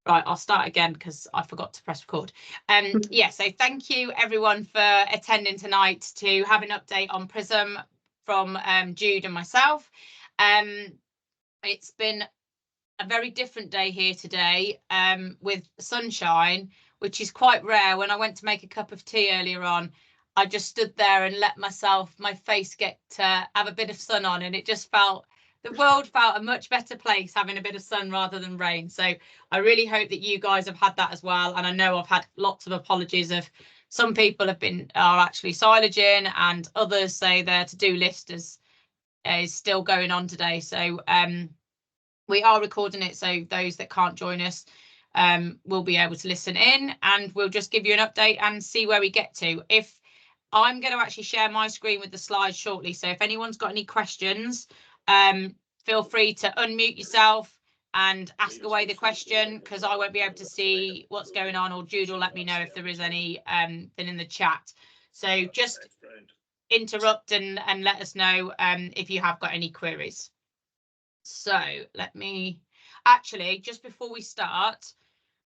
Right, I'll start again because I forgot to press record. Yeah, so thank you everyone for attending tonight to have an update on Prism from Jude and myself. It's been a very different day here today with sunshine, which is quite rare. When I went to make a cup of tea earlier on, I just stood there and let my face get to have a bit of sun on, and it just felt, the world felt a much better place having a bit of sun rather than rain. So I really hope that you guys have had that as well. And I know I've had lots of apologies of some people are actually silaging, and others say their to-do list is still going on today. So we are recording it, so those that can't join us will be able to listen in, and we'll just give you an update and see where we get to. If I'm going to actually share my screen with the slides shortly, so if anyone's got any questions, feel free to unmute yourself and ask away the question, because I won't be able to see what's going on, or Jude will let me know if there is any thing in the chat. So just interrupt and let us know if you have got any queries. So let me actually, just before we start,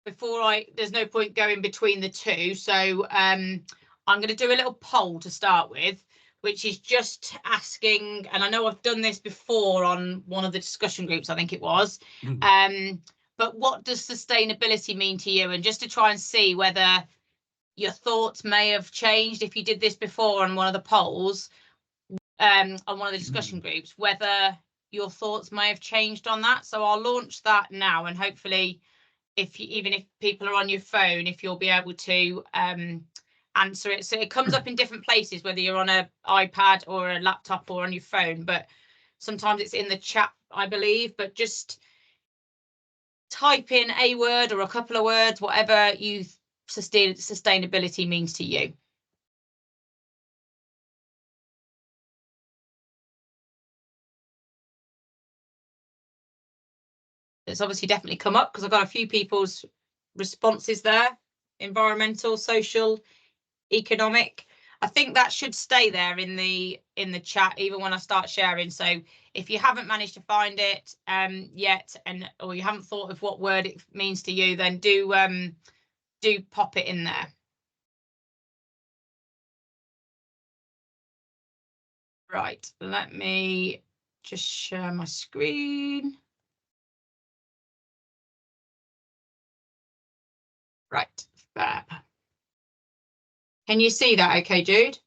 there's no point going between the two, so I'm going to do a little poll to start with, which is just asking, and I know I've done this before on one of the discussion groups, I think it was, but what does sustainability mean to you? And just to try and see whether your thoughts may have changed if you did this before on one of the polls, on one of the discussion groups, whether your thoughts may have changed on that. So I'll launch that now, and hopefully even if people are on your phone, if you'll be able to answer it. So it comes up in different places, whether you're on an iPad or a laptop or on your phone, but sometimes it's in the chat, I believe. But just type in a word or a couple of words, whatever sustainability means to you. It's obviously definitely come up because I've got a few people's responses there. Environmental, social, economic. I think that should stay there in the chat even when I start sharing. So if you haven't managed to find it yet, or you haven't thought of what word it means to you, then do pop it in there. Right, let me just share my screen. Right, fab. Can you see that okay, Jude?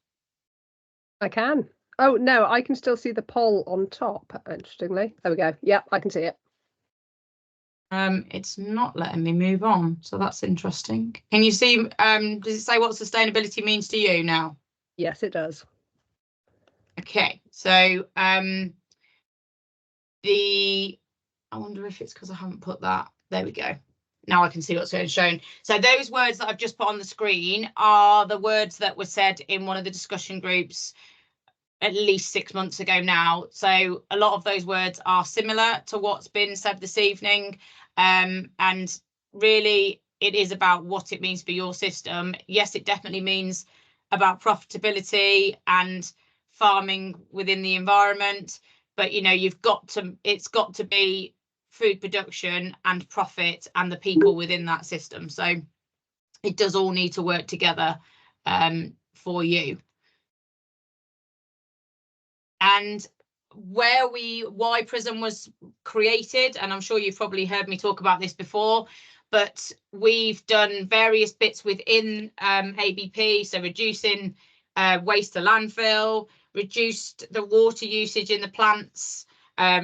I can. Oh, no, I can still see the poll on top, interestingly. There we go. Yeah, I can see it. It's not letting me move on, so that's interesting. Can you see, does it say what sustainability means to you now? Yes, it does. Okay, so I wonder if it's because I haven't put that. There we go. Now I can see what's going shown. So those words that I've just put on the screen are the words that were said in one of the discussion groups at least 6 months ago now. So a lot of those words are similar to what's been said this evening. And really, it is about what it means for your system. Yes, it definitely means about profitability and farming within the environment. But, you know, it's got to be food production and profit and the people within that system. So it does all need to work together for you. And why Prism was created, and I'm sure you've probably heard me talk about this before, but we've done various bits within ABP, so reducing waste to landfill, reduced the water usage in the plants,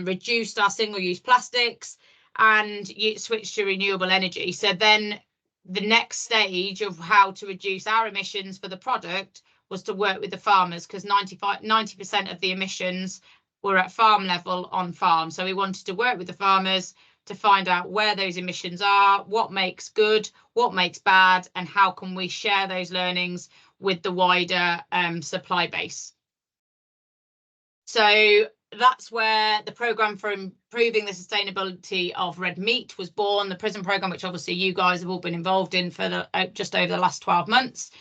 reduced our single-use plastics, and switched to renewable energy. So then the next stage of how to reduce our emissions for the product was to work with the farmers, because 90% of the emissions were at farm level on farm. So we wanted to work with the farmers to find out where those emissions are, what makes good, what makes bad, and how can we share those learnings with the wider supply base. So that's where the programme for improving the sustainability of red meat was born, the Prism programme, which obviously you guys have all been involved in for just over the last 12 months.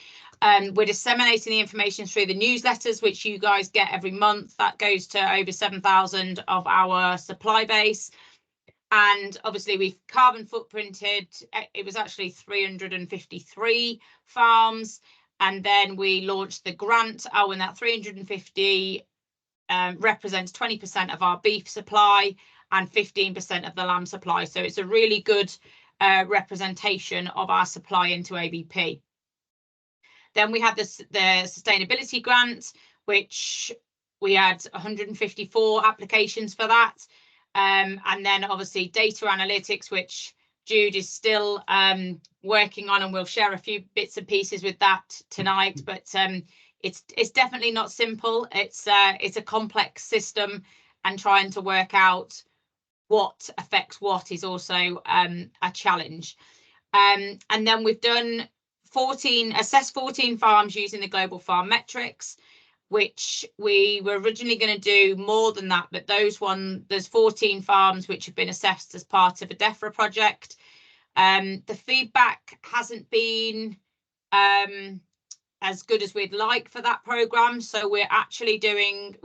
We're disseminating the information through the newsletters, which you guys get every month. That goes to over 7,000 of our supply base. And obviously we've carbon footprinted, it was actually 353 farms. And then we launched the grant. Oh, and that 350 represents 20% of our beef supply and 15% of the lamb supply. So it's a really good representation of our supply into ABP. Then we had the sustainability grant, which we had 154 applications for that. And then obviously data analytics, which Jude is still working on, and we'll share a few bits and pieces with that tonight. But it's definitely not simple. It's a complex system, and trying to work out what affects what is also a challenge. And then we've done 14 farms using the global farm metrics, which we were originally going to do more than that, but there's 14 farms which have been assessed as part of a DEFRA project. The feedback hasn't been as good as we'd like for that programme, so we're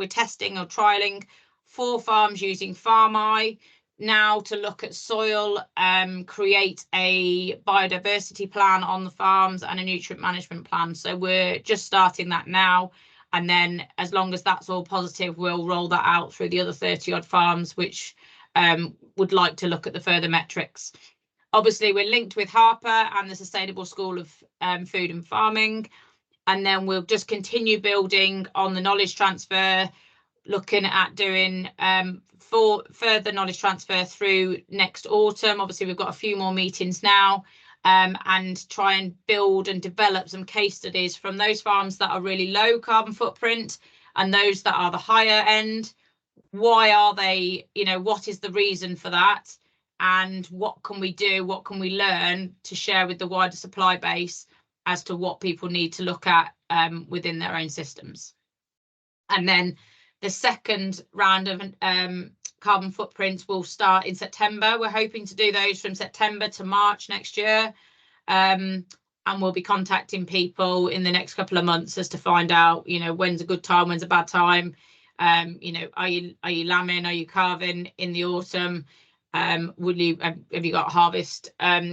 testing or trialling 4 farms using FarmEye now to look at soil, create a biodiversity plan on the farms and a nutrient management plan. So we're just starting that now. And then as long as that's all positive, we'll roll that out through the other 30 odd farms, which would like to look at the further metrics. Obviously, we're linked with Harper and the Sustainable School of Food and Farming. And then we'll just continue building on the knowledge transfer, looking at doing further knowledge transfer through next autumn. Obviously, we've got a few more meetings now, and try and build and develop some case studies from those farms that are really low carbon footprint and those that are the higher end. Why are they, what is the reason for that? And what can we do? What can we learn to share with the wider supply base as to what people need to look at within their own systems? And then the second round of carbon footprints will start in September. We're hoping to do those from September to March next year. And we'll be contacting people in the next couple of months as to find out, when's a good time, when's a bad time. Are you lambing? Are you calving in the autumn? Have you got harvest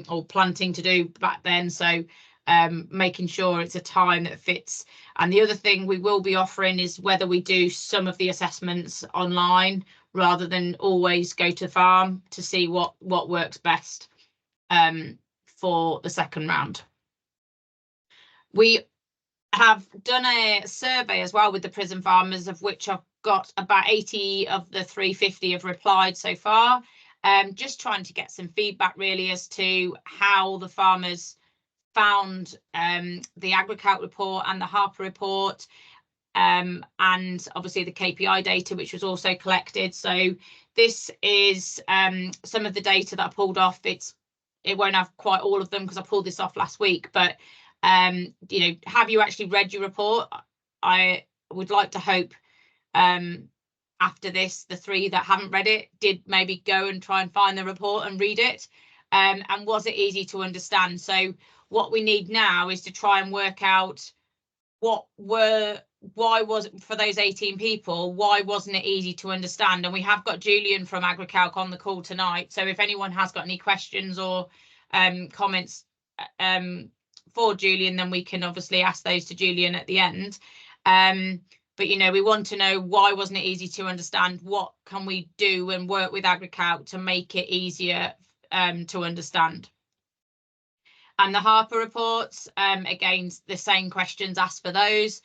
or planting to do back then? So making sure it's a time that fits. And the other thing we will be offering is whether we do some of the assessments online rather than always go to the farm to see what works best for the second round. We have done a survey as well with the Prism farmers, of which I've got about 80 of the 350 have replied so far. Just trying to get some feedback really as to how the farmers found the AgriCalc report and the Harper report, and obviously the KPI data, which was also collected. So this is some of the data that I pulled off. It won't have quite all of them because I pulled this off last week, but have you actually read your report? I would like to hope after this, the 3 that haven't read it did maybe go and try and find the report and read it. And was it easy to understand? So what we need now is to try and work out why was it for those 18 people, why wasn't it easy to understand? And we have got Julian from AgriCalc on the call tonight. So if anyone has got any questions or comments for Julian, then we can obviously ask those to Julian at the end. But we want to know why wasn't it easy to understand? What can we do and work with AgriCalc to make it easier to understand? And the Harper reports, again, the same questions asked for those.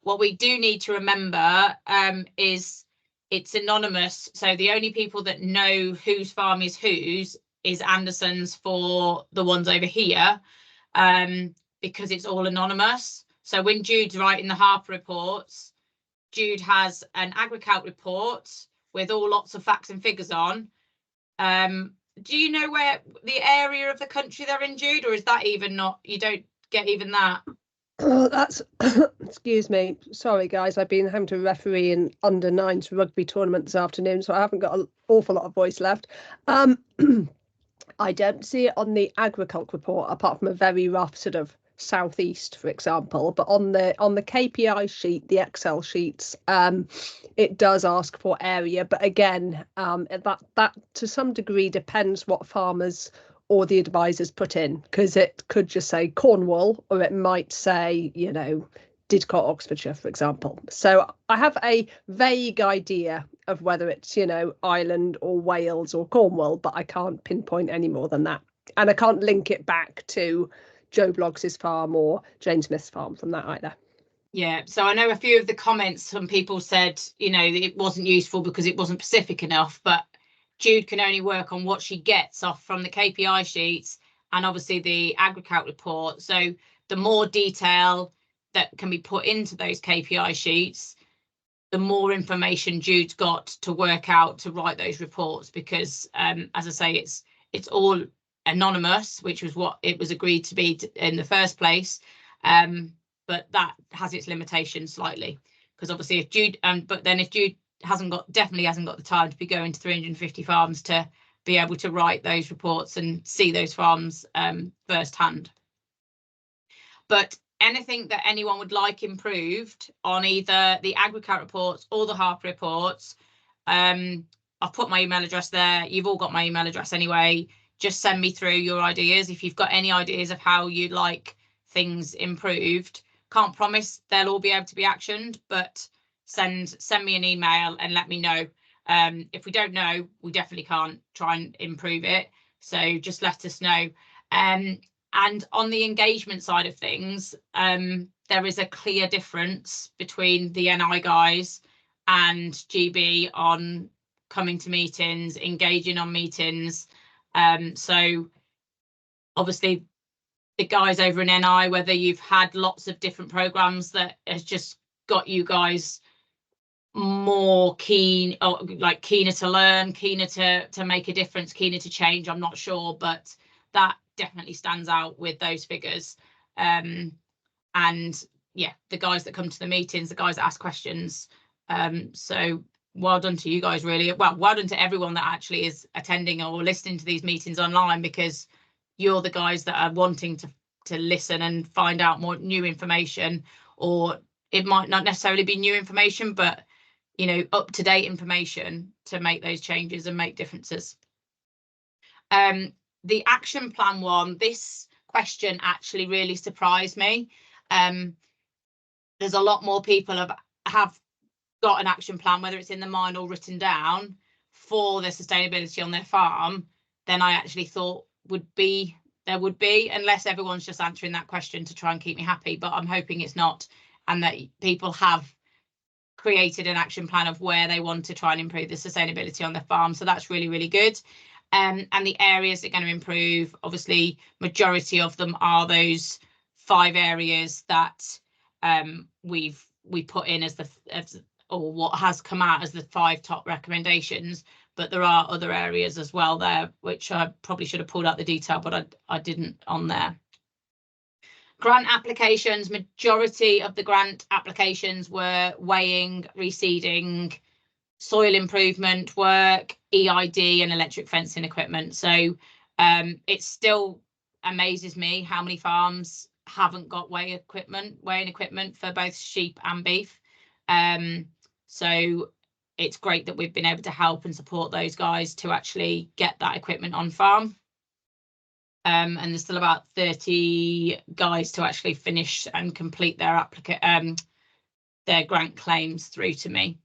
What we do need to remember is it's anonymous. So the only people that know whose farm is whose is Anderson's for the ones over here, because it's all anonymous. So when Jude's writing the Harper reports, Jude has an AgriCalc report with lots of facts and figures on. Do you know where the area of the country they're in, Jude, or is that even not, you don't get even that? Oh, that's excuse me, sorry guys, I've been having to referee in under-9s rugby tournament this afternoon, so I haven't got an awful lot of voice left. I don't see it on the AgriCalc report apart from a very rough sort of southeast, for example, but on the KPI sheet, the Excel sheets, it does ask for area, but again, that to some degree depends what farmers or the advisors put in, because it could just say Cornwall, or it might say, you know, Didcot, Oxfordshire, for example. So I have a vague idea of whether it's, you know, Ireland or Wales or Cornwall, but I can't pinpoint any more than that. And I can't link it back to Joe Bloggs's farm or Jane Smith's farm from that either. Yeah, so I know a few of the comments, some people said, you know, it wasn't useful because it wasn't specific enough, but Jude can only work on what she gets off from the KPI sheets and obviously the AgriCalc report. So the more detail that can be put into those KPI sheets, the more information Jude's got to work out to write those reports, because as I say, it's all anonymous, which was what it was agreed to be in the first place. But that has its limitations slightly, because obviously if Jude, but then if Jude definitely hasn't got the time to be going to 350 farms to be able to write those reports and see those farms firsthand. But anything that anyone would like improved on either the AgriCalc reports or the Harper reports, I've put my email address there. You've all got my email address anyway. Just send me through your ideas if you've got any ideas of how you'd like things improved. Can't promise they'll all be able to be actioned, but send me an email and let me know. If we don't know, we definitely can't try and improve it. So just let us know. And on the engagement side of things, there is a clear difference between the NI guys and GB on coming to meetings, engaging on meetings. So obviously the guys over in NI, whether you've had lots of different programs that has just got you guys more keen, or like keener to learn, keener to make a difference, keener to change, I'm not sure, but that definitely stands out with those figures. And yeah, the guys that come to the meetings, the guys that ask questions, so well done to you guys, really. Well done to everyone that actually is attending or listening to these meetings online, because you're the guys that are wanting to listen and find out more new information, or it might not necessarily be new information, but you know, up-to-date information to make those changes and make differences. The action plan one, this question actually really surprised me. There's a lot more people have got an action plan, whether it's in the mind or written down, for their sustainability on their farm than I actually thought there would be, unless everyone's just answering that question to try and keep me happy. But I'm hoping it's not, and that people have created an action plan of where they want to try and improve the sustainability on their farm. So that's really, really good. And the areas that are going to improve, obviously majority of them are those 5 areas that we put in as or what has come out as the 5 top recommendations, but there are other areas as well there, which I probably should have pulled out the detail, but I didn't on there. Grant applications, majority of the grant applications were weighing, reseeding, soil improvement work, EID and electric fencing equipment. So it still amazes me how many farms haven't got weighing equipment for both sheep and beef. So it's great that we've been able to help and support those guys to actually get that equipment on farm. And there's still about 30 guys to actually finish and complete their grant claims through to me.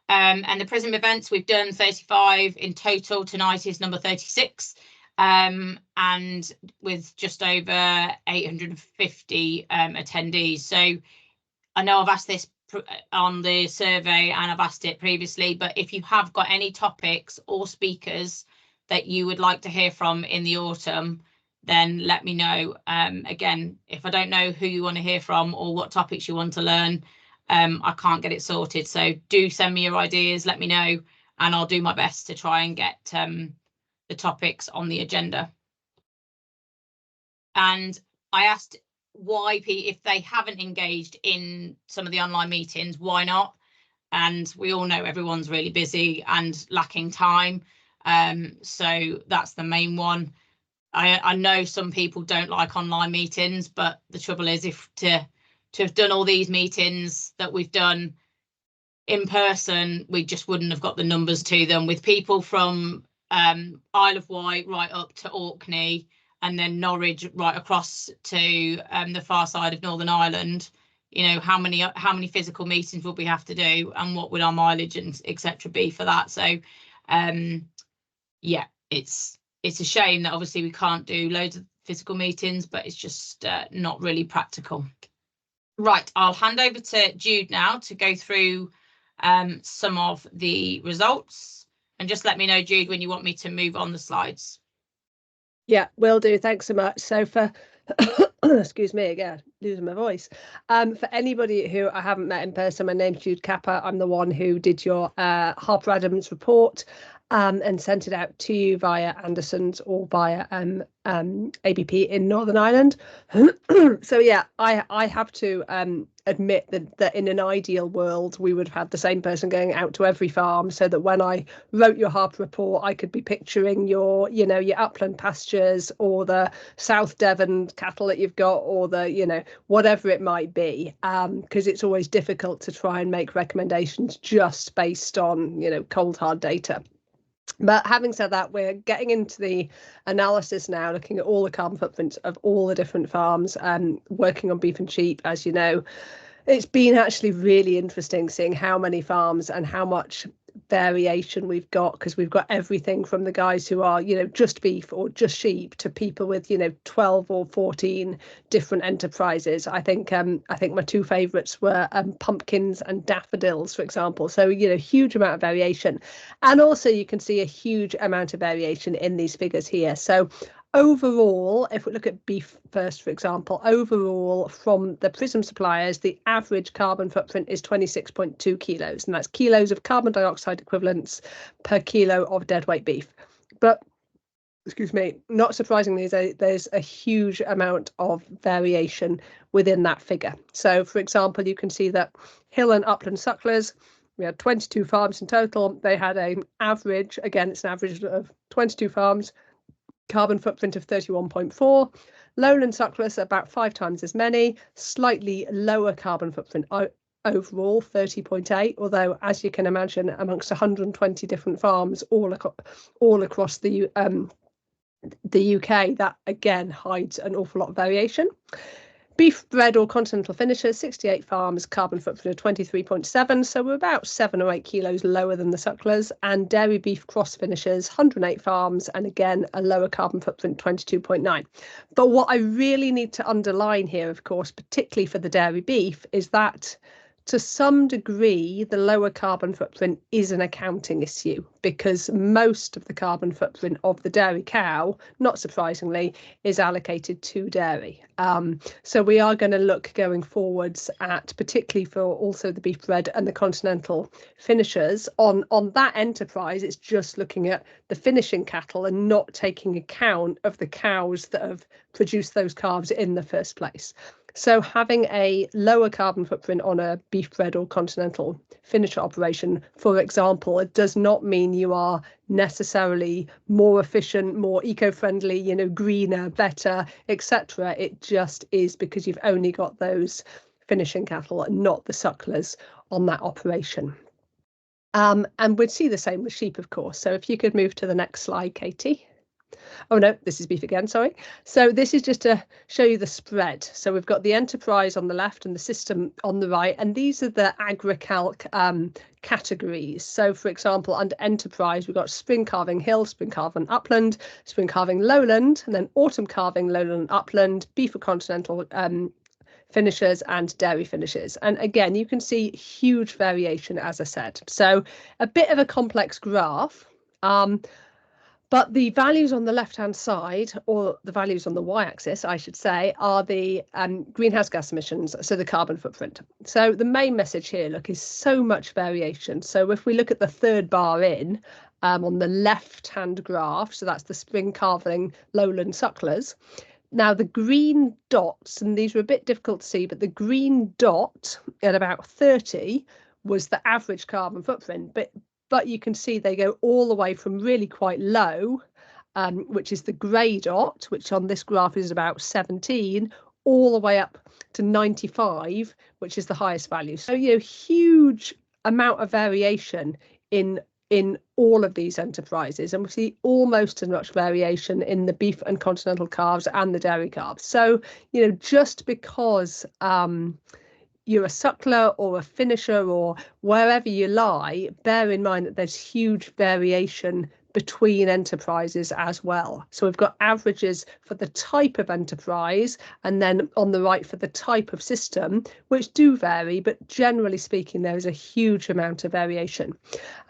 And the Prism events, we've done 35 in total. Tonight is number 36, and with just over 850 attendees. So I know I've asked this on the survey and I've asked it previously, but if you have got any topics or speakers that you would like to hear from in the autumn, then let me know. Again, if I don't know who you want to hear from or what topics you want to learn, I can't get it sorted. So do send me your ideas, let me know, and I'll do my best to try and get the topics on the agenda. And I asked why, if they haven't engaged in some of the online meetings, why not? And we all know everyone's really busy and lacking time. So that's the main one. I know some people don't like online meetings, but the trouble is, if to have done all these meetings that we've done in person, we just wouldn't have got the numbers to them, with people from Isle of Wight right up to Orkney, and then Norwich right across to the far side of Northern Ireland. You know, how many physical meetings would we have to do, and what would our mileage and etc. be for that? So yeah, it's a shame that obviously we can't do loads of physical meetings, but it's just not really practical. Right, I'll hand over to Jude now to go through some of the results, and just let me know, Jude, when you want me to move on the slides. Yeah, will do. Thanks so much. So for excuse me again, losing my voice. For anybody who I haven't met in person, my name's Jude Capper. I'm the one who did your Harper Adams report and sent it out to you via Anderson's or via ABP in Northern Ireland. So yeah, I have to admit that in an ideal world we would have had the same person going out to every farm, so that when I wrote your Harper report, I could be picturing your, you know, your upland pastures or the South Devon cattle that you've got, or the, you know, whatever it might be, because it's always difficult to try and make recommendations just based on, you know, cold hard data. But having said that, we're getting into the analysis now, looking at all the carbon footprints of all the different farms, working on beef and sheep. As you know, it's been actually really interesting seeing how many farms and how much variation we've got, because we've got everything from the guys who are, you know, just beef or just sheep, to people with, you know, 12 or 14 different enterprises. I think my two favourites were pumpkins and daffodils, for example. So, you know, huge amount of variation. And also you can see a huge amount of variation in these figures here. So overall, if we look at beef first, for example, overall from the Prism suppliers, the average carbon footprint is 26.2 kilos, and that's kilos of carbon dioxide equivalents per kilo of deadweight beef. But excuse me, not surprisingly, there's a huge amount of variation within that figure. So, for example, you can see that hill and upland sucklers, we had 22 farms in total. They had an average, again, it's an average of 22 farms, carbon footprint of 31.4. Lowland sucklers, about 5 times as many, slightly lower carbon footprint overall, 30.8, although as you can imagine, amongst 120 different farms all across the UK, that again hides an awful lot of variation. Beef bred or continental finishers, 68 farms, carbon footprint of 23.7, so we're about 7 or 8 kilos lower than the sucklers. And dairy beef cross finishers, 108 farms, and again a lower carbon footprint, 22.9. But what I really need to underline here, of course, particularly for the dairy beef, is that to some degree the lower carbon footprint is an accounting issue, because most of the carbon footprint of the dairy cow, not surprisingly, is allocated to dairy. So we are going to look going forwards at, particularly for also the beef bred and the continental finishers, on that enterprise. It's just looking at the finishing cattle and not taking account of the cows that have produced those calves in the first place. So having a lower carbon footprint on a beef bred or continental finisher operation, for example, it does not mean you are necessarily more efficient, more eco-friendly, you know, greener, better, etc. It just is because you've only got those finishing cattle and not the sucklers on that operation. And we'd see the same with sheep, of course. So if you could move to the next slide, Katie. Oh no, this is beef again, sorry. So this is just to show you the spread. So we've got the enterprise on the left and the system on the right, and these are the agricalc categories. So for example, under enterprise, we've got spring calving hill, spring calving upland, spring calving lowland, and then autumn calving lowland upland, beef or continental finishers, and dairy finishers. And again, you can see huge variation, as I said. So a bit of a complex graph. But the values on the left-hand side, or the values on the y-axis, I should say, are the greenhouse gas emissions, so the carbon footprint. So the main message here, look, is so much variation. So if we look at the third bar in, on the left-hand graph, so that's the spring calving lowland sucklers. Now the green dots, and these were a bit difficult to see, but the green dot at about 30 was the average carbon footprint. But you can see they go all the way from really quite low which is the grey dot, which on this graph is about 17, all the way up to 95, which is the highest value. So, huge amount of variation in all of these enterprises, and we see almost as much variation in the beef and continental calves and the dairy calves. So, just because you're a suckler or a finisher or wherever you lie, bear in mind that there's huge variation between enterprises as well. So we've got averages for the type of enterprise, and then on the right for the type of system, which do vary, but generally speaking, there is a huge amount of variation.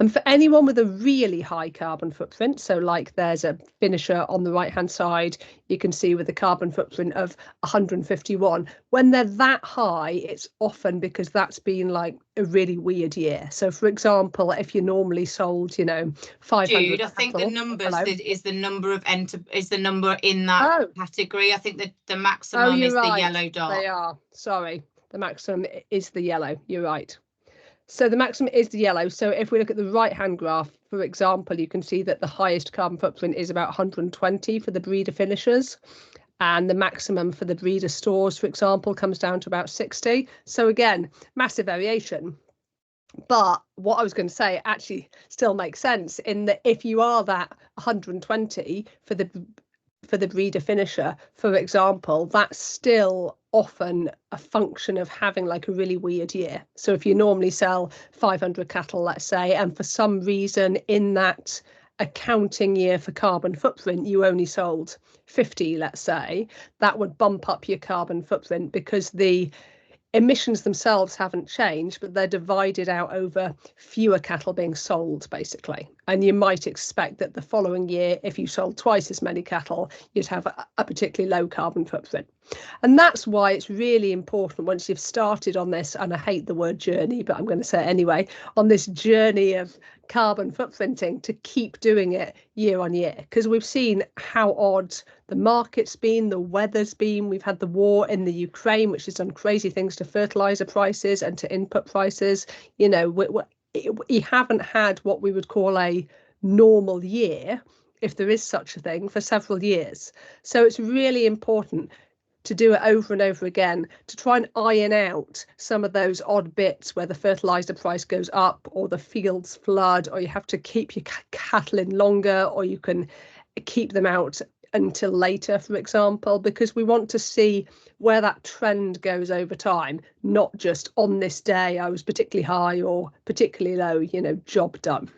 And for anyone with a really high carbon footprint, so like there's a finisher on the right hand side, you can see with a carbon footprint of 151, when they're that high, it's often because that's been like a really weird year. So for example, if you normally sold 500 Jude, I think the numbers is the number of is the number in that category. I think that the maximum is the yellow dot. They are, sorry, the maximum is the yellow, you're right. So the maximum is the yellow. So if we look at the right hand graph, for example, you can see that the highest carbon footprint is about 120 for the breeder finishers, and the maximum for the breeder stores, for example, comes down to about 60. So again, massive variation. But what I was going to say actually still makes sense in that if you are that 120 for the breeder finisher, for example, that's still often a function of having like a really weird year. So if you normally sell 500 cattle, let's say, and for some reason in that accounting year for carbon footprint, you only sold 50, let's say, that would bump up your carbon footprint because the emissions themselves haven't changed, but they're divided out over fewer cattle being sold, basically. And you might expect that the following year, if you sold twice as many cattle, you'd have a particularly low carbon footprint. And that's why it's really important once you've started on this, and I hate the word journey, but I'm going to say it anyway, on this journey of carbon footprinting, to keep doing it year on year, because we've seen how odd the market's been, the weather's been. We've had the war in the Ukraine, which has done crazy things to fertilizer prices and to input prices. We haven't had what we would call a normal year, if there is such a thing, for several years. So it's really important to do it over and over again to try and iron out some of those odd bits where the fertilizer price goes up or the fields flood, or you have to keep your cattle in longer, or you can keep them out until later, for example, because we want to see where that trend goes over time, not just on this day I was particularly high or particularly low, job done.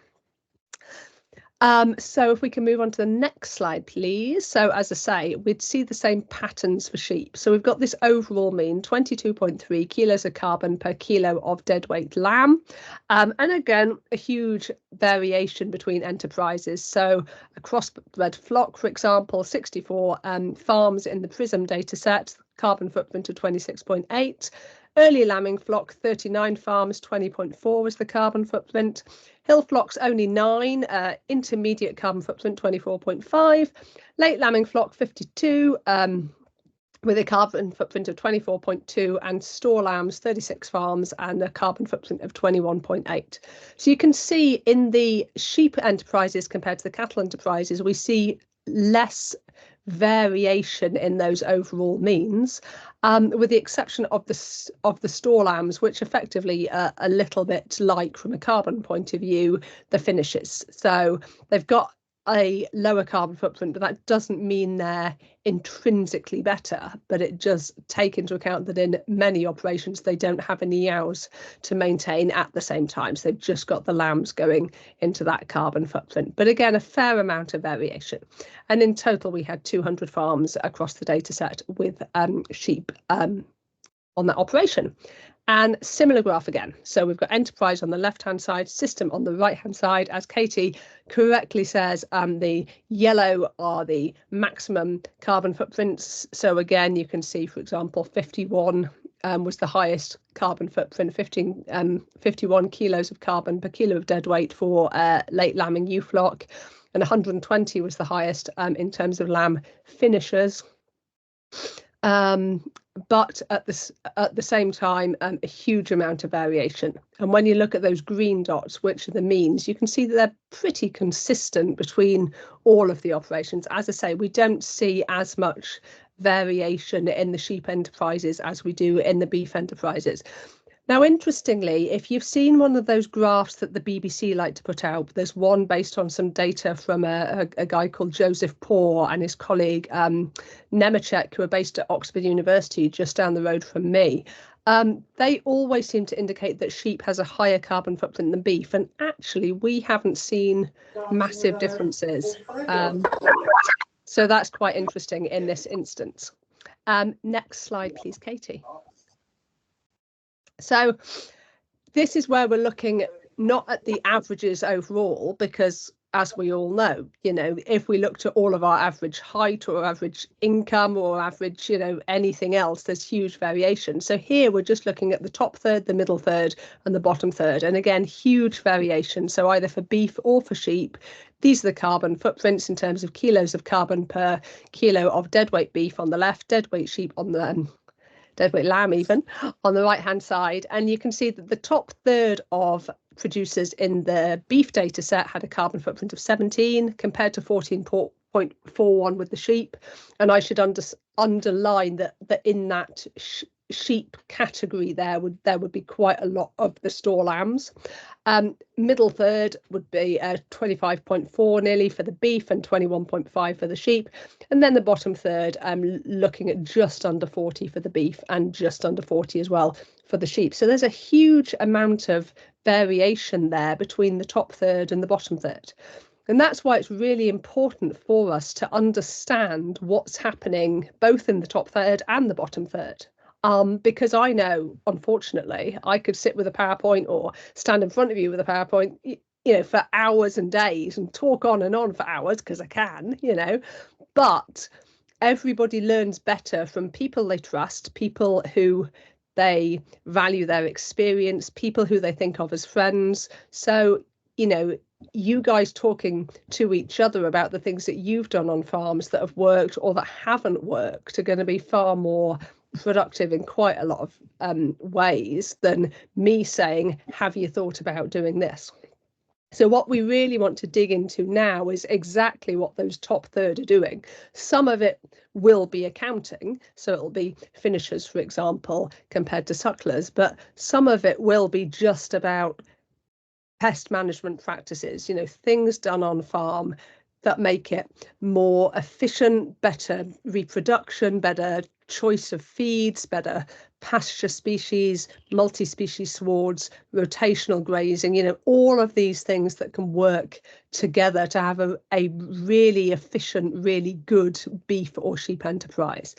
So if we can move on to the next slide, please. So as I say, we'd see the same patterns for sheep. So we've got this overall mean, 22.3 kilos of carbon per kilo of deadweight lamb. And again, a huge variation between enterprises. So a crossbred flock, for example, 64 farms in the Prism data set, carbon footprint of 26.8. Early lambing flock, 39 farms, 20.4 was the carbon footprint. Hill flocks, only 9, intermediate carbon footprint, 24.5. Late lambing flock, 52, with a carbon footprint of 24.2, and store lambs, 36 farms, and a carbon footprint of 21.8. So you can see in the sheep enterprises compared to the cattle enterprises, we see less variation in those overall means, with the exception of the store lambs, which effectively are a little bit like, from a carbon point of view, the finishes. So they've got a lower carbon footprint, but that doesn't mean they're intrinsically better, but it does take into account that in many operations they don't have any ewes to maintain at the same time, so they've just got the lambs going into that carbon footprint. But again, a fair amount of variation, and in total we had 200 farms across the data set with sheep on that operation. And similar graph again. So we've got enterprise on the left-hand side, system on the right-hand side. As Katie correctly says, the yellow are the maximum carbon footprints. So again, you can see, for example, 51 was the highest carbon footprint, 51 kilos of carbon per kilo of dead weight for late lambing ewe flock, and 120 was the highest in terms of lamb finishers. but at the same time, a huge amount of variation. And when you look at those green dots, which are the means, you can see that they're pretty consistent between all of the operations. As I say, we don't see as much variation in the sheep enterprises as we do in the beef enterprises. Now, interestingly, if you've seen one of those graphs that the BBC like to put out, there's one based on some data from a guy called Joseph Poor and his colleague Nemeczek, who are based at Oxford University, just down the road from me. They always seem to indicate that sheep has a higher carbon footprint than beef, and actually we haven't seen massive differences. So that's quite interesting in this instance. Next slide, please, Katie. So this is where we're looking not at the averages overall, because as we all know, if we looked at all of our average height or average income or average, anything else, there's huge variation. So here we're just looking at the top third, the middle third and the bottom third. And again, huge variation. So either for beef or for sheep, these are the carbon footprints in terms of kilos of carbon per kilo of deadweight beef on the left, deadweight sheep on the deadweight lamb even on the right hand side. And you can see that the top third of producers in the beef data set had a carbon footprint of 17 compared to 14.41 with the sheep. And I should underline that in that sheep category there would be quite a lot of the store lambs. Middle third would be 25.4 nearly for the beef and 21.5 for the sheep, and then the bottom third looking at just under 40 for the beef and just under 40 as well for the sheep. So there's a huge amount of variation there between the top third and the bottom third. And that's why it's really important for us to understand what's happening both in the top third and the bottom third. Because I know, unfortunately, I could sit with a PowerPoint or stand in front of you with a PowerPoint, for hours and days and talk on and on for hours because I can, but everybody learns better from people they trust, people who they value their experience, people who they think of as friends. So, you guys talking to each other about the things that you've done on farms that have worked or that haven't worked are going to be far more productive in quite a lot of ways than me saying, have you thought about doing this? So what we really want to dig into now is exactly what those top third are doing. Some of it will be accounting, so it'll be finishers, for example, compared to sucklers, but some of it will be just about pest management practices, things done on farm that make it more efficient, better reproduction, better choice of feeds, better pasture species, multi-species swards, rotational grazing, all of these things that can work together to have a really efficient, really good beef or sheep enterprise.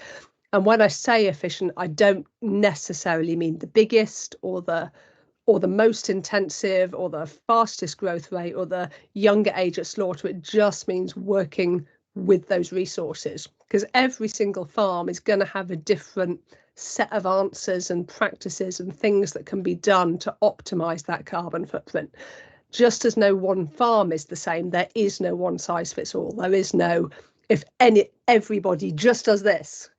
And when I say efficient, I don't necessarily mean the biggest or the most intensive or the fastest growth rate or the younger age at slaughter. It just means working with those resources, because every single farm is going to have a different set of answers and practices and things that can be done to optimize that carbon footprint. Just as no one farm is the same, there is no one size fits all. There is no, everybody just does this,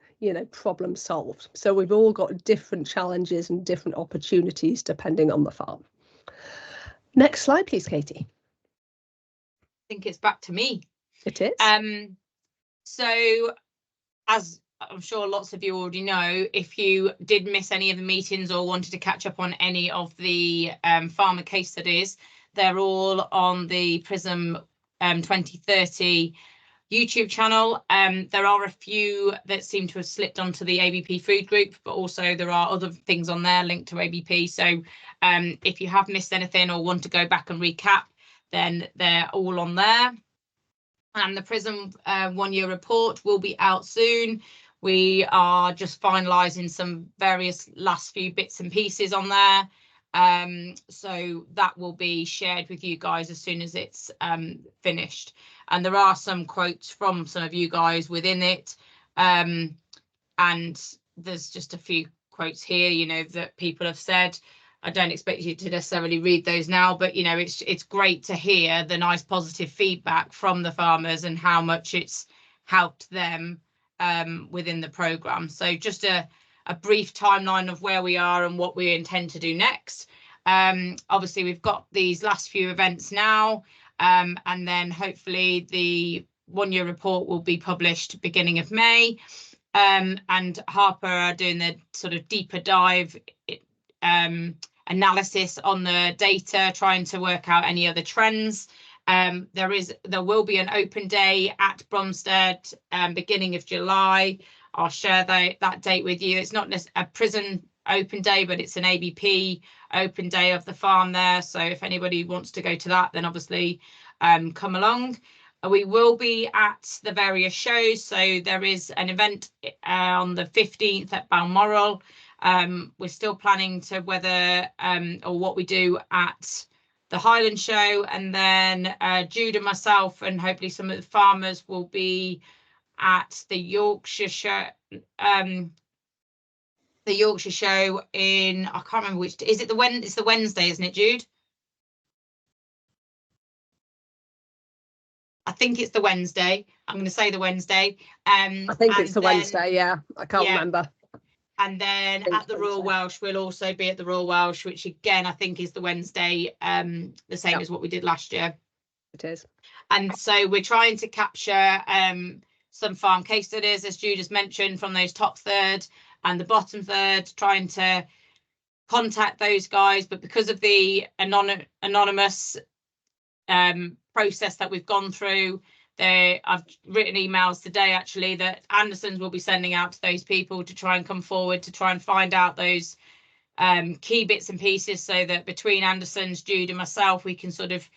problem solved. So we've all got different challenges and different opportunities depending on the farm. Next slide, please, Katie. I think it's back to me. It is. So as I'm sure lots of you already know, if you did miss any of the meetings or wanted to catch up on any of the farmer case studies, they're all on the Prism 2030 YouTube channel. There are a few that seem to have slipped onto the ABP food group, but also there are other things on there linked to ABP. So if you have missed anything or want to go back and recap, then they're all on there. And the Prism 1 year report will be out soon. We are just finalising some various last few bits and pieces on there. So that will be shared with you guys as soon as it's finished. And there are some quotes from some of you guys within it. And there's just a few quotes here, that people have said. I don't expect you to necessarily read those now, but it's great to hear the nice positive feedback from the farmers and how much it's helped them within the programme. So just a a brief timeline of where we are and what we intend to do next. Obviously, we've got these last few events now, and then hopefully the 1 year report will be published beginning of May. And Harper are doing the sort of deeper dive analysis on the data, trying to work out any other trends. There will be an open day at Bromstead beginning of July. I'll share that date with you. It's not a Prism open day, but it's an ABP open day of the farm there. So if anybody wants to go to that, then obviously come along. We will be at the various shows. So there is an event on the 15th at Balmoral. We're still planning to whether or what we do at the Highland Show, and then Jude and myself and hopefully some of the farmers will be at the Yorkshire Show. The Yorkshire Show in, I can't remember which, is it it's the Wednesday, isn't it, Jude? I think it's the Wednesday. I'm going to say the Wednesday. I think it's the Wednesday, yeah. I can't remember. And then at the Royal Welsh, we'll also be at the Royal Welsh, which again, I think is the Wednesday, the same as what we did last year. It is. And so we're trying to capture some farm case studies, as Jude has mentioned, from those top third and the bottom third, trying to contact those guys. But because of the anonymous process that we've gone through, I've written emails today actually that Anderson's will be sending out to those people to try and come forward to try and find out those key bits and pieces, so that between Anderson's, Jude and myself, we can sort of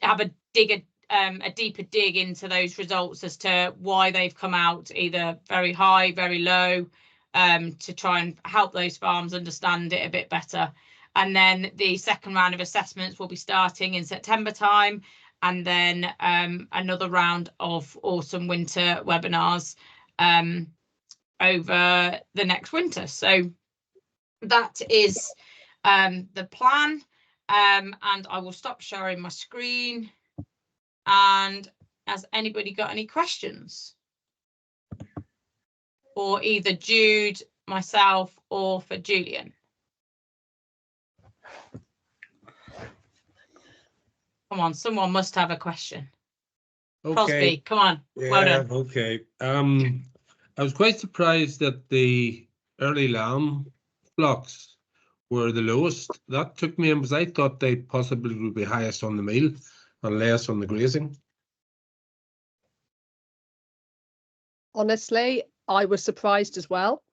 have a deeper dig into those results as to why they've come out either very high, very low, to try and help those farms understand it a bit better. And then the second round of assessments will be starting in September time, and then another round of autumn winter webinars over the next winter. So that is the plan, and I will stop sharing my screen. And has anybody got any questions for either Jude, myself, or for Julian? Come on, someone must have a question. Okay. Crosby, come on. Yeah, well done. Okay. I was quite surprised that the early lamb flocks were the lowest. That took me in, because I thought they possibly would be highest on the meal and less on the grazing. Honestly, I was surprised as well.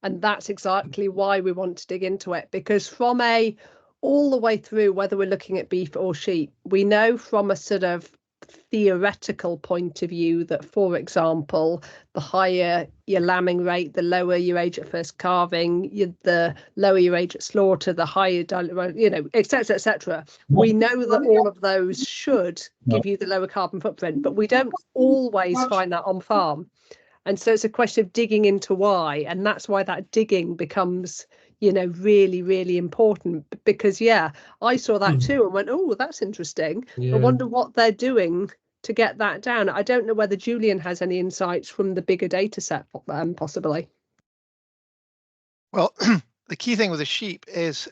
And that's exactly why we want to dig into it, because from all the way through, whether we're looking at beef or sheep, we know from a sort of theoretical point of view that, for example, the higher your lambing rate, the lower your age at first calving, the lower your age at slaughter, the higher, etc., etc. We know that all of those should give you the lower carbon footprint, but we don't always find that on farm. And so it's a question of digging into why, and that's why that digging becomes, really, really important. Because, I saw that too and went, oh, that's interesting. Yeah. I wonder what they're doing to get that down. I don't know whether Julian has any insights from the bigger data set, possibly. Well, the key thing with the sheep is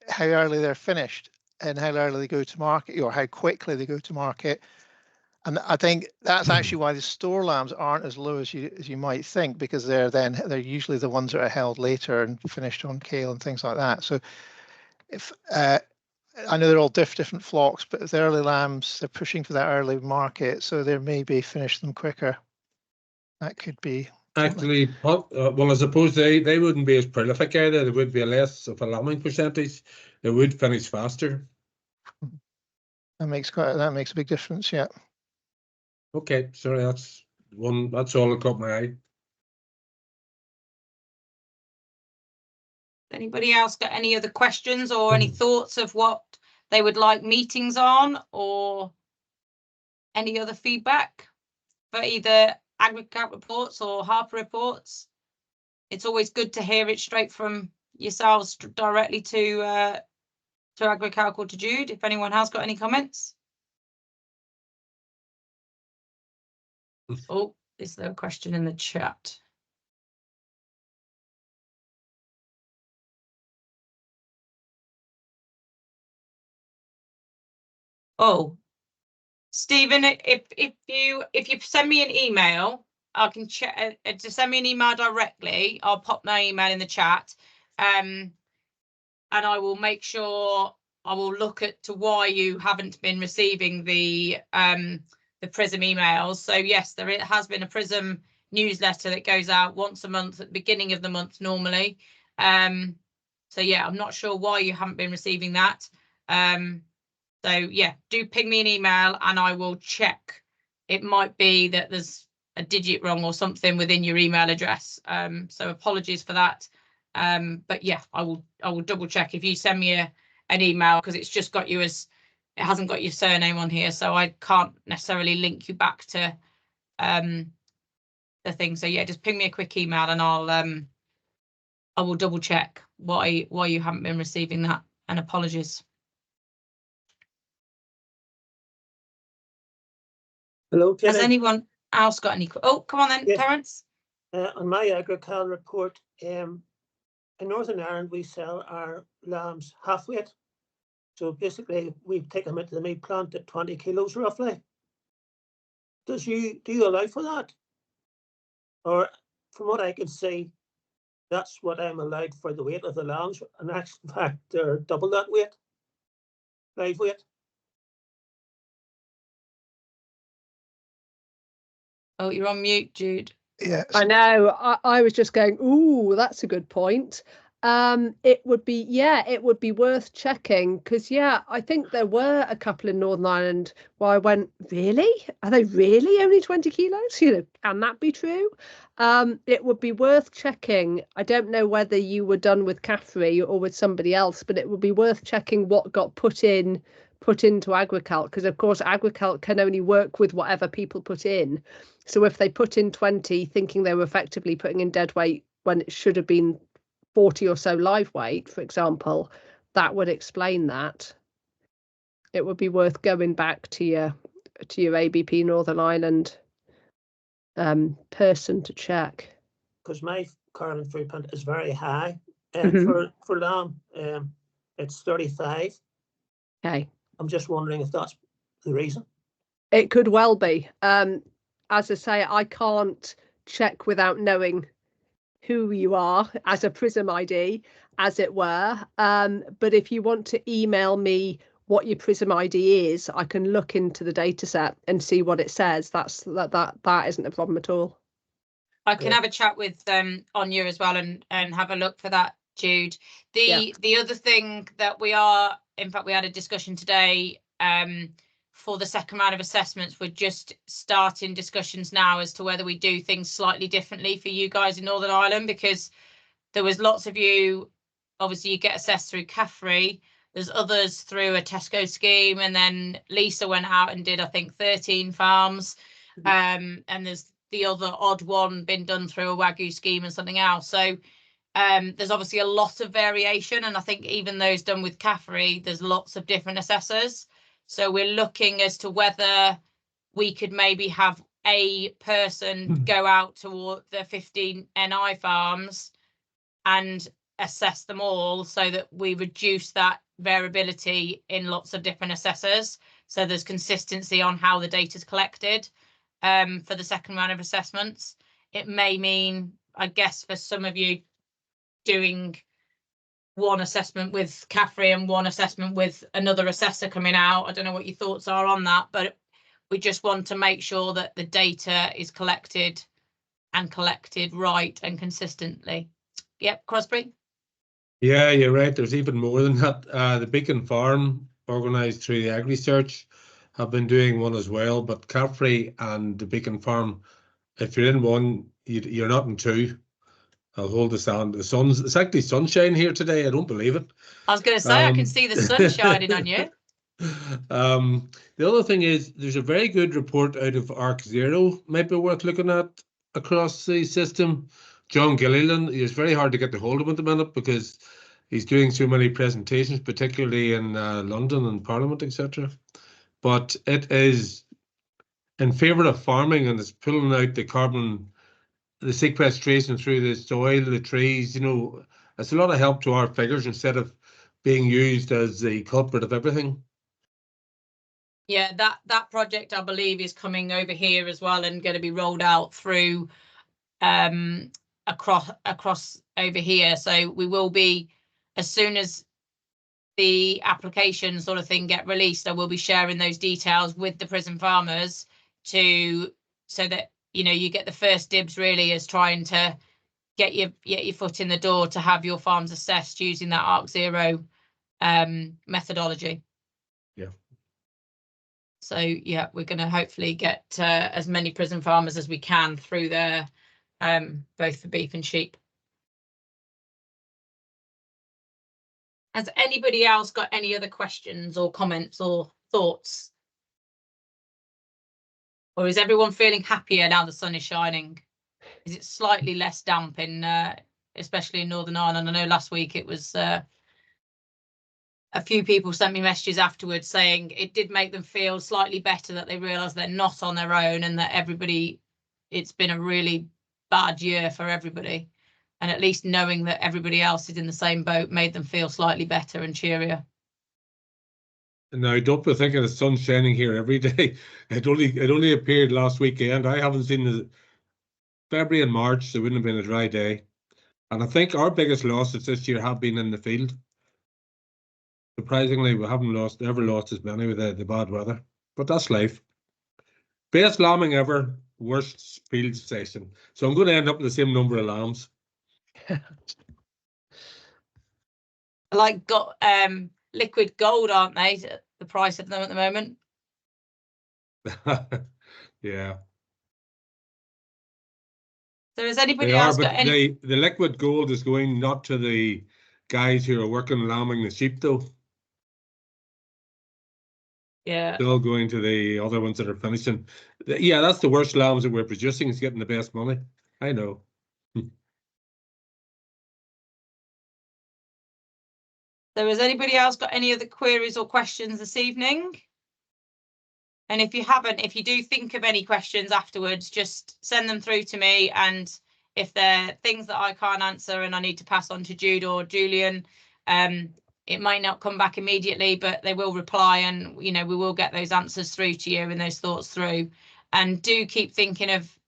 how early they're finished and how early they go to market, or how quickly they go to market. And I think that's actually why the store lambs aren't as low as you might think, because they're usually the ones that are held later and finished on kale and things like that. So if I know they're all different flocks, but if the early lambs, they're pushing for that early market, so they maybe finish them quicker. That could be actually well, I suppose they wouldn't be as prolific either. There would be less of a lambing percentage. They would finish faster. That makes a big difference. Yeah. Okay, sorry, that's all that caught my eye. Anybody else got any other questions or any thoughts of what they would like meetings on, or any other feedback for either AgriCalc reports or Harper reports? It's always good to hear it straight from yourselves directly to AgriCalc or to Jude, if anyone has got any comments. Oh, is there a question in the chat? Oh, Stephen, if you send me an email, I can check. To send me an email directly, I'll pop my email in the chat, and I will make sure I will look at to why you haven't been receiving the Prism emails. So yes, there has been a Prism newsletter that goes out once a month at the beginning of the month normally. So yeah, I'm not sure why you haven't been receiving that. So yeah, do ping me an email and I will check. It might be that there's a digit wrong or something within your email address. So apologies for that. But yeah, I will double check if you send me an email, because it's just got you as, it hasn't got your surname on here, so I can't necessarily link you back to the thing. So yeah, just ping me a quick email and I will double check why you haven't been receiving that, and apologies. Hello, Jenny. Has anyone else got any? Oh, come on then, Yeah. Terence. On my AgriCal report, in Northern Ireland, we sell our lambs half weight. So basically, we take them into the meat plant at 20 kilos roughly. Do you allow for that? Or from what I can see, that's what I'm allowed for the weight of the lambs. And actually, in fact, they're double that weight, live weight. Oh, you're on mute, Jude. Yes. I know. I was just going, ooh, that's a good point. It would be worth checking, because I think there were a couple in Northern Ireland where I went, really? Are they really only 20 kilos? Can that be true? It would be worth checking. I don't know whether you were done with Caffrey or with somebody else, but it would be worth checking what got put into AgriCalc, because of course AgriCalc can only work with whatever people put in. So if they put in 20 thinking they were effectively putting in dead weight when it should have been 40 or so live weight, for example, that would explain that. It would be worth going back to your ABP Northern Ireland person to check. Because my carbon footprint is very high, Mhm. for lamb, it's 35. Okay. I'm just wondering if that's the reason. It could well be. As I say, I can't check without knowing who you are as a Prism ID, as it were. But if you want to email me what your Prism ID is, I can look into the data set and see what it says. That isn't a problem at all. I can have a chat with Anya as well and have a look for that, Jude. The other thing that we are, in fact, we had a discussion today for the second round of assessments. We're just starting discussions now as to whether we do things slightly differently for you guys in Northern Ireland, because there was lots of you, obviously you get assessed through Caffrey, there's others through a Tesco scheme, and then Lisa went out and did, I think, 13 farms, and there's the other odd one been done through a Wagyu scheme and something else. So there's obviously a lot of variation, and I think even those done with Caffrey, there's lots of different assessors. So we're looking as to whether we could maybe have a person go out to the 15 NI farms and assess them all, so that we reduce that variability in lots of different assessors, so there's consistency on how the data is collected for the second round of assessments. It may mean, I guess, for some of you, doing one assessment with Caffrey and one assessment with another assessor coming out. I don't know what your thoughts are on that, but we just want to make sure that the data is collected right and consistently. Yep, Crosby. Yeah, you're right. There's even more than that. The Beacon Farm, organised through the AgriSearch, have been doing one as well. But Caffrey and the Beacon Farm, if you're in one, you're not in two. I'll hold the stand. It's actually sunshine here today. I don't believe it. I was going to say, I can see the sun shining on you. The other thing is, there's a very good report out of Arc Zero, might be worth looking at across the system. John Gilliland, it's very hard to get the hold of him at the minute because he's doing so many presentations, particularly in London and Parliament, etc. But it is in favour of farming, and it's pulling out the carbon, the sequestration through the soil, the trees. It's a lot of help to our figures instead of being used as the culprit of everything. Yeah, that project I believe is coming over here as well and going to be rolled out through across over here. So we will be, as soon as the application sort of thing get released, I will be sharing those details with the Prism farmers so that you get the first dibs really as trying to get your foot in the door to have your farms assessed using that ArcZero methodology. Yeah. So yeah, we're going to hopefully get as many Prism farmers as we can through there, both for beef and sheep. Has anybody else got any other questions or comments or thoughts? Or is everyone feeling happier now the sun is shining? Is it slightly less damp in, especially in Northern Ireland? I know last week it was a few people sent me messages afterwards saying it did make them feel slightly better that they realise they're not on their own and that it's been a really bad year for everybody. And at least knowing that everybody else is in the same boat made them feel slightly better and cheerier. Now, don't be thinking the sun's shining here every day. It only appeared last weekend. I haven't seen the February and March. There wouldn't have been a dry day. And I think our biggest losses this year have been in the field. Surprisingly, we haven't ever lost as many with the bad weather. But that's life. Best lambing ever, worst field station. So I'm going to end up with the same number of lambs. Like got liquid gold, aren't they? The price of them at the moment. Yeah. So has anybody They are, else got but any? the liquid gold is going not to the guys who are working lambing the sheep, though. Yeah. Still going to the other ones that are finishing. Yeah, that's the worst lambs that we're producing. Is getting the best money. I know. So has anybody else got any other queries or questions this evening? And if you do think of any questions afterwards, just send them through to me. And if they're things that I can't answer and I need to pass on to Jude or Julian, it might not come back immediately, but they will reply, and we will get those answers through to you and those thoughts through. And do keep thinking of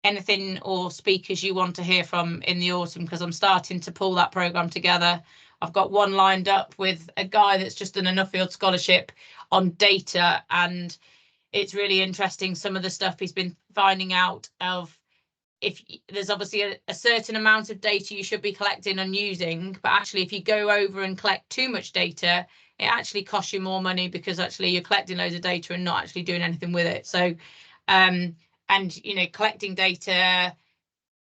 anything or speakers you want to hear from in the autumn, because I'm starting to pull that programme together. I've got one lined up with a guy that's just done a Nuffield scholarship on data, and it's really interesting some of the stuff he's been finding out of. If there's obviously a certain amount of data you should be collecting and using, but actually if you go over and collect too much data, it actually costs you more money, because actually you're collecting loads of data and not actually doing anything with it. So and collecting data,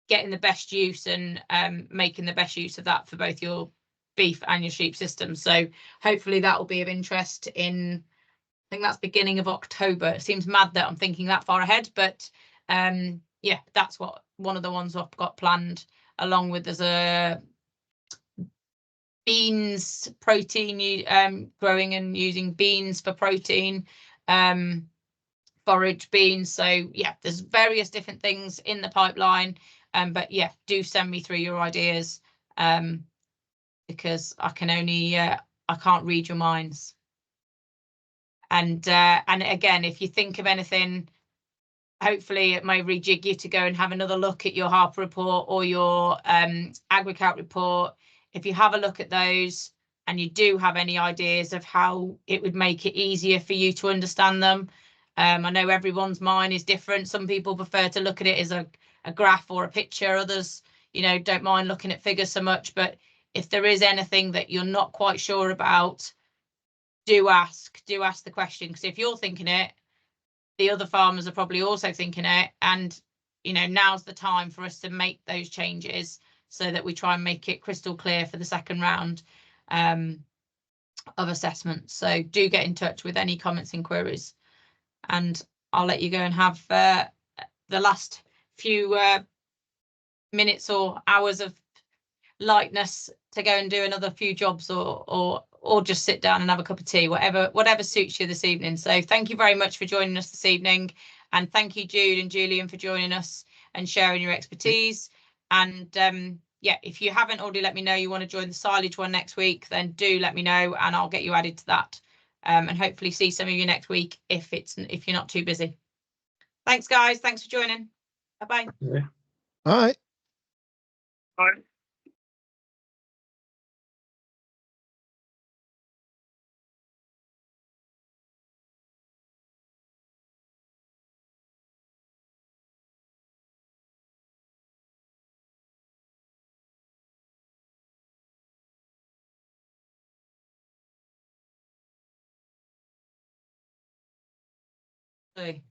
getting the best use, and making the best use of that for both your beef and your sheep systems. So hopefully that will be of interest in, I think that's beginning of October. It seems mad that I'm thinking that far ahead, but yeah, that's one of the ones I've got planned, along with there's a beans protein, growing and using beans for protein, forage beans. So yeah, there's various different things in the pipeline, but yeah, do send me through your ideas, because I can't read your minds. And again, if you think of anything, hopefully it may rejig you to go and have another look at your Harper report or your AgriCalc report. If you have a look at those and you do have any ideas of how it would make it easier for you to understand them, I know everyone's mind is different. Some people prefer to look at it as a graph or a picture. Others, don't mind looking at figures so much. But if there is anything that you're not quite sure about, do ask the question, because if you're thinking it, the other farmers are probably also thinking it, and now's the time for us to make those changes so that we try and make it crystal clear for the second round of assessment. So do get in touch with any comments and queries, and I'll let you go and have the last few minutes or hours of lightness to go and do another few jobs, or just sit down and have a cup of tea, whatever suits you this evening. So thank you very much for joining us this evening, and thank you Jude and Julian for joining us and sharing your expertise. And yeah, if you haven't already let me know you want to join the silage one next week, then do let me know and I'll get you added to that and hopefully see some of you next week if you're not too busy. Thanks, guys. Thanks for joining. Bye-bye. Yeah. All right. Bye. Bye.